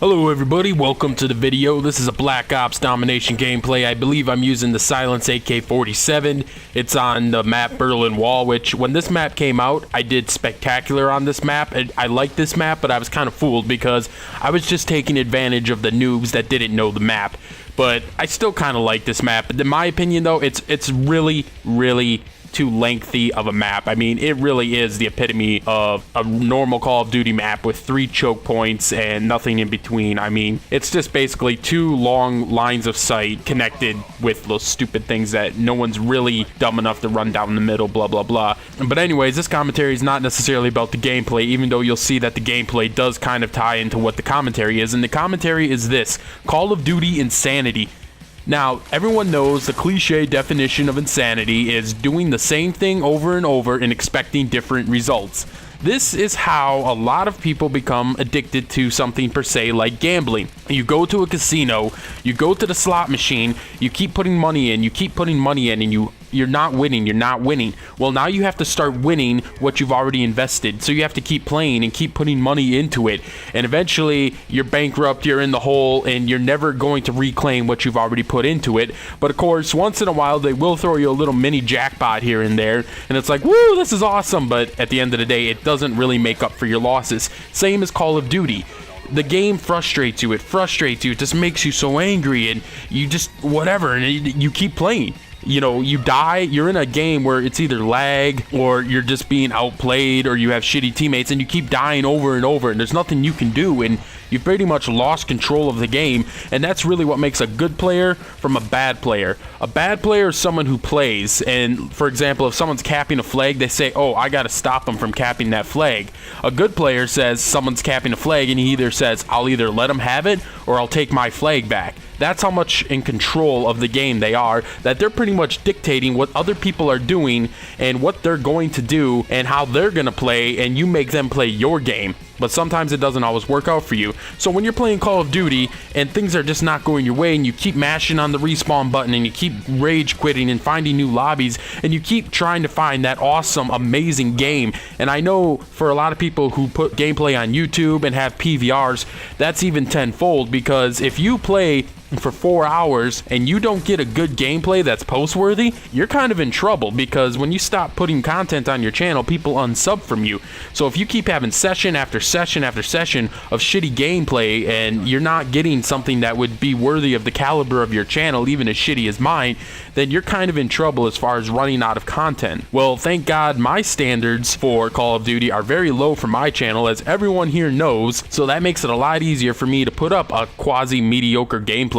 Hello everybody, welcome to the video. This is a Black Ops Domination gameplay. I believe I'm using the Silence AK-47. It's on the map Berlin Wall, which when this map came out, I did spectacular on this map. I like this map, but I was kind of fooled because I was just taking advantage of the noobs that didn't know the map. But I still kind of like this map. In my opinion though, it's really too lengthy of a map. I mean, it really is the epitome of a normal Call of Duty map with 3 choke points and nothing in between. I mean, it's just basically 2 long lines of sight connected with those stupid things that no one's really dumb enough to run down the middle, blah blah blah. But anyways, this commentary is not necessarily about the gameplay, even though you'll see that the gameplay does kind of tie into what the commentary is, and the commentary is this: Call of Duty insanity. Now, everyone knows the cliche definition of insanity is doing the same thing over and over and expecting different results. This is how a lot of people become addicted to something per se like gambling. You go to a casino, you go to the slot machine, you keep putting money in, and you're not winning. Well, now you have to start winning what you've already invested. So you have to keep playing and keep putting money into it. And eventually you're bankrupt, you're in the hole, and you're never going to reclaim what you've already put into it. But of course, once in a while, they will throw you a little mini jackpot here and there. And it's like, woo, this is awesome. But at the end of the day, it doesn't really make up for your losses. Same as Call of Duty. The game frustrates you, it just makes you so angry, and you just, whatever, and you keep playing. You know, you die, you're in a game where it's either lag or you're just being outplayed or you have shitty teammates and you keep dying over and over and there's nothing you can do and you've pretty much lost control of the game, and that's really what makes a good player from a bad player. A bad player is someone who plays, and for example, if someone's capping a flag, they say, oh, I gotta stop them from capping that flag. A good player says someone's capping a flag and he either says, I'll either let them have it or I'll take my flag back. That's how much in control of the game they are, that they're pretty much dictating what other people are doing and what they're going to do and how they're going to play, and you make them play your game. But sometimes it doesn't always work out for you. So when you're playing Call of Duty and things are just not going your way and you keep mashing on the respawn button and you keep rage quitting and finding new lobbies and you keep trying to find that awesome, amazing game. And I know for a lot of people who put gameplay on YouTube and have PVRs, that's even tenfold, because if you play for 4 hours and you don't get a good gameplay that's post-worthy, you're kind of in trouble, because when you stop putting content on your channel, people unsub from you. So if you keep having session after session after session of shitty gameplay and you're not getting something that would be worthy of the caliber of your channel, even as shitty as mine, then you're kind of in trouble as far as running out of content. Well, thank God my standards for Call of Duty are very low for my channel, as everyone here knows, so that makes it a lot easier for me to put up a quasi-mediocre gameplay.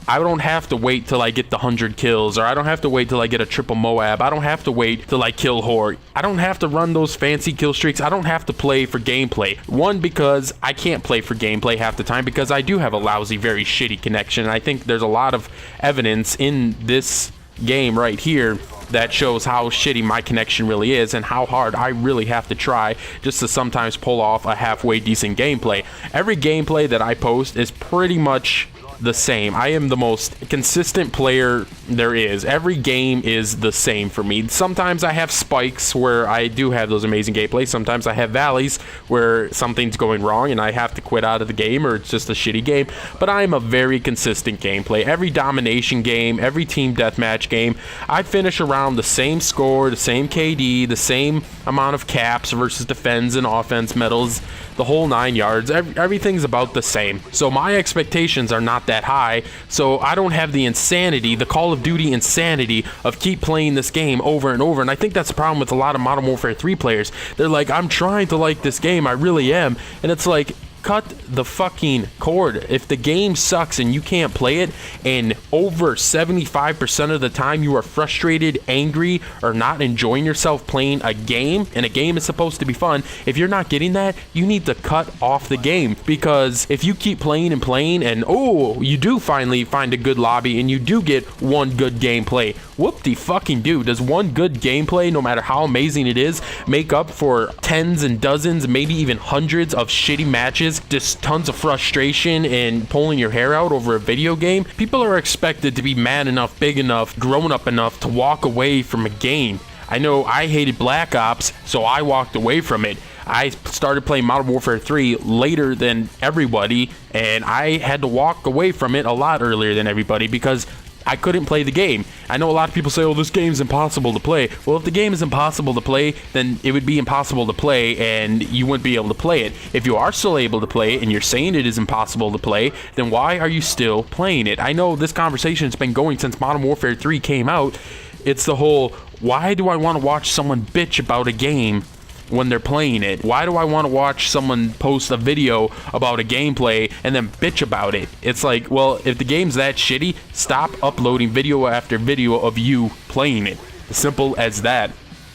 I don't have to wait till I get the 100 kills, or I don't have to wait till I get a triple Moab. I don't have to wait till I kill Horde. I don't have to run those fancy kill streaks. I don't have to play for gameplay. One, because I can't play for gameplay half the time because I do have a lousy, very shitty connection. I think there's a lot of evidence in this game right here that shows how shitty my connection really is and how hard I really have to try just to sometimes pull off a halfway decent gameplay. Every gameplay that I post is pretty much the same. I am the most consistent player there is. Every game is the same for me. Sometimes I have spikes where I do have those amazing gameplays. Sometimes I have valleys where something's going wrong and I have to quit out of the game, or it's just a shitty game. But I am a very consistent gameplay. Every domination game, every team deathmatch game, I finish around the same score, the same KD, the same amount of caps versus defense and offense medals, the whole 9 yards. Everything's about the same. So my expectations are not that high, so I don't have the insanity, the Call of Duty insanity of keep playing this game over and over. And I think that's the problem with a lot of Modern Warfare 3 players. They're like, I'm trying to like this game, I really am, and it's like, cut the fucking cord. If the game sucks and you can't play it, and over 75% of the time you are frustrated, angry, or not enjoying yourself playing a game, and a game is supposed to be fun, if you're not getting that, you need to cut off the game. Because if you keep playing and oh, you do finally find a good lobby and you do get one good gameplay, whoop-de-fucking-do. Does one good gameplay, no matter how amazing it is, make up for tens and dozens, maybe even hundreds of shitty matches, just tons of frustration and pulling your hair out over a video game? People are expected to be man enough, big enough, grown up enough to walk away from a game. I know I hated Black Ops, so I walked away from it. I started playing Modern Warfare 3 later than everybody, and I had to walk away from it a lot earlier than everybody because I couldn't play the game. I know a lot of people say, oh, this game's impossible to play. Well, if the game is impossible to play, then it would be impossible to play and you wouldn't be able to play it. If you are still able to play it and you're saying it is impossible to play, then why are you still playing it? I know this conversation has been going since Modern Warfare 3 came out. It's the whole, why do I want to watch someone bitch about a game when they're playing it? Why do I want to watch someone post a video about a gameplay and then bitch about it? It's like, well, if the game's that shitty, stop uploading video after video of you playing it. As simple as that.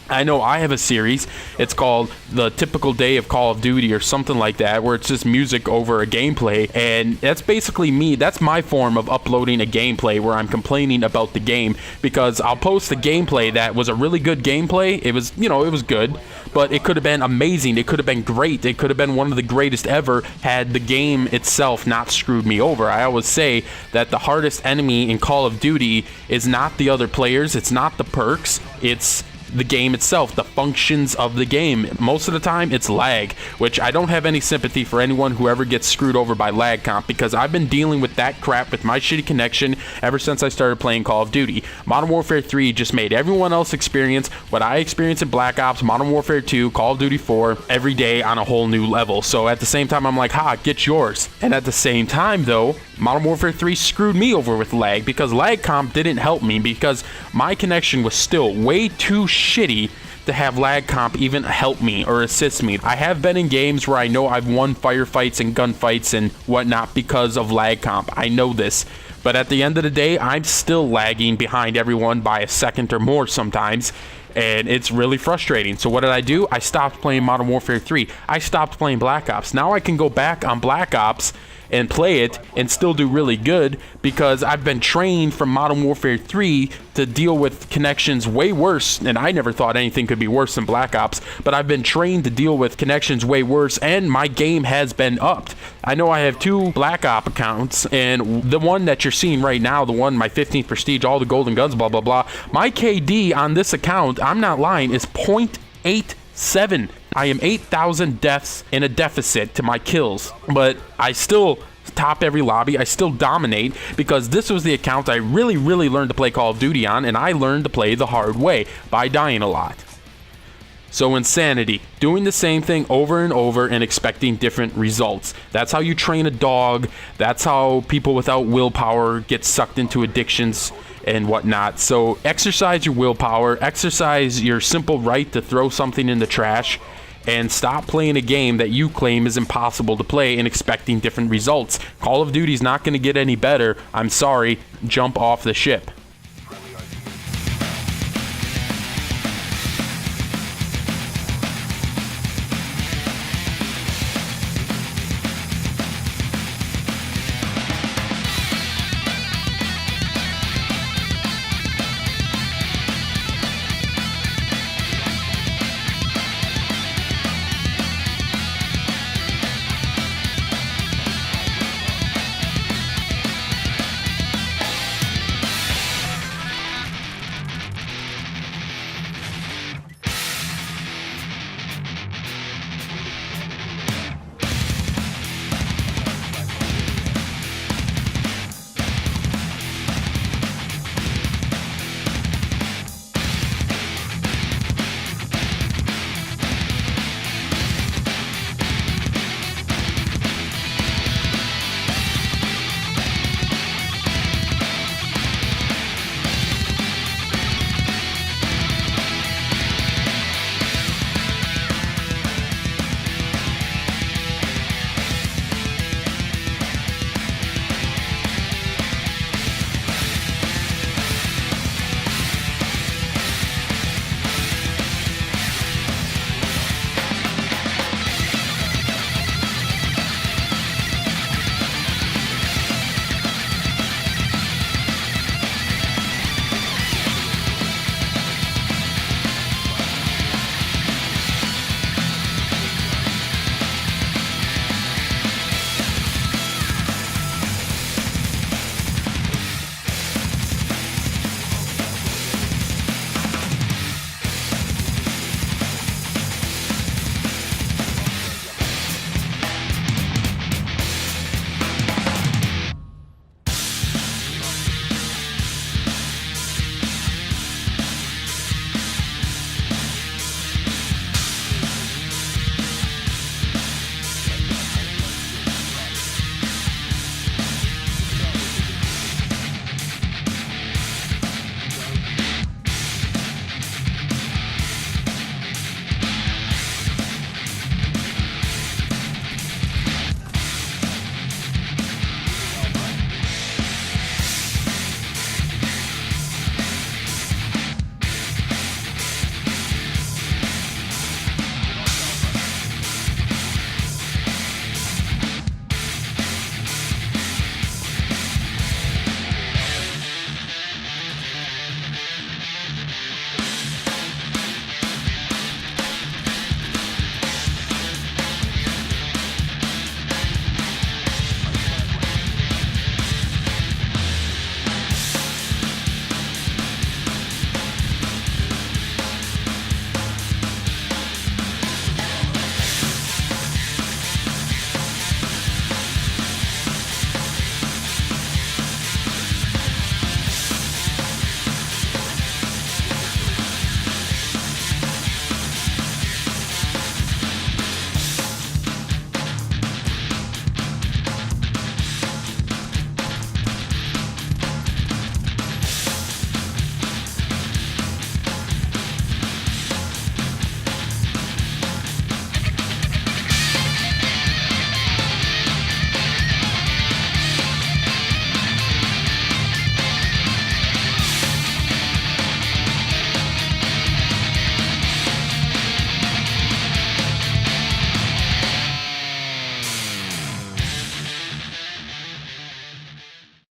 I know I have a series, it's called The Typical Day of Call of Duty or something like that, where it's just music over a gameplay, and that's basically me. That's my form of uploading a gameplay where I'm complaining about the game, because I'll post a gameplay that was a really good gameplay. It was, it was good, but it could have been amazing. It could have been great. It could have been one of the greatest ever had the game itself not screwed me over. I always say that the hardest enemy in Call of Duty is not the other players, it's not the perks, it's the game itself, the functions of the game. Most of the time it's lag, which I don't have any sympathy for anyone who ever gets screwed over by lag comp, because I've been dealing with that crap with my shitty connection ever since I started playing Call of Duty. Modern Warfare 3 just made everyone else experience what I experienced in Black Ops, Modern Warfare 2, Call of Duty 4 every day on a whole new level. So at the same time I'm like, ha, get yours. And at the same time though, Modern Warfare 3 screwed me over with lag, because lag comp didn't help me, because my connection was still way too shitty to have lag comp even help me or assist me. I have been in games where I know I've won firefights and gunfights and whatnot because of lag comp. I know this. But at the end of the day, I'm still lagging behind everyone by a second or more sometimes, and it's really frustrating. So what did I do? I stopped playing Modern Warfare 3. I stopped playing Black Ops. Now I can go back on Black Ops and play it and still do really good, because I've been trained from Modern Warfare 3 to deal with connections way worse, and I never thought anything could be worse than Black Ops, but I've been trained to deal with connections way worse, and my game has been upped. I know I have 2 Black Ops accounts, and the one that you're seeing right now, the one, my 15th prestige, all the golden guns, blah blah blah, my KD on this account, I'm not lying, is 0.87. I am 8,000 deaths in a deficit to my kills, but I still top every lobby. I still dominate, because this was the account I really learned to play Call of Duty on, and I learned to play the hard way by dying a lot. So insanity, doing the same thing over and over and expecting different results. That's how you train a dog. That's how people without willpower get sucked into addictions and whatnot. So exercise your willpower, exercise your simple right to throw something in the trash, and stop playing a game that you claim is impossible to play and expecting different results. Call of Duty's not going to get any better. I'm sorry, jump off the ship.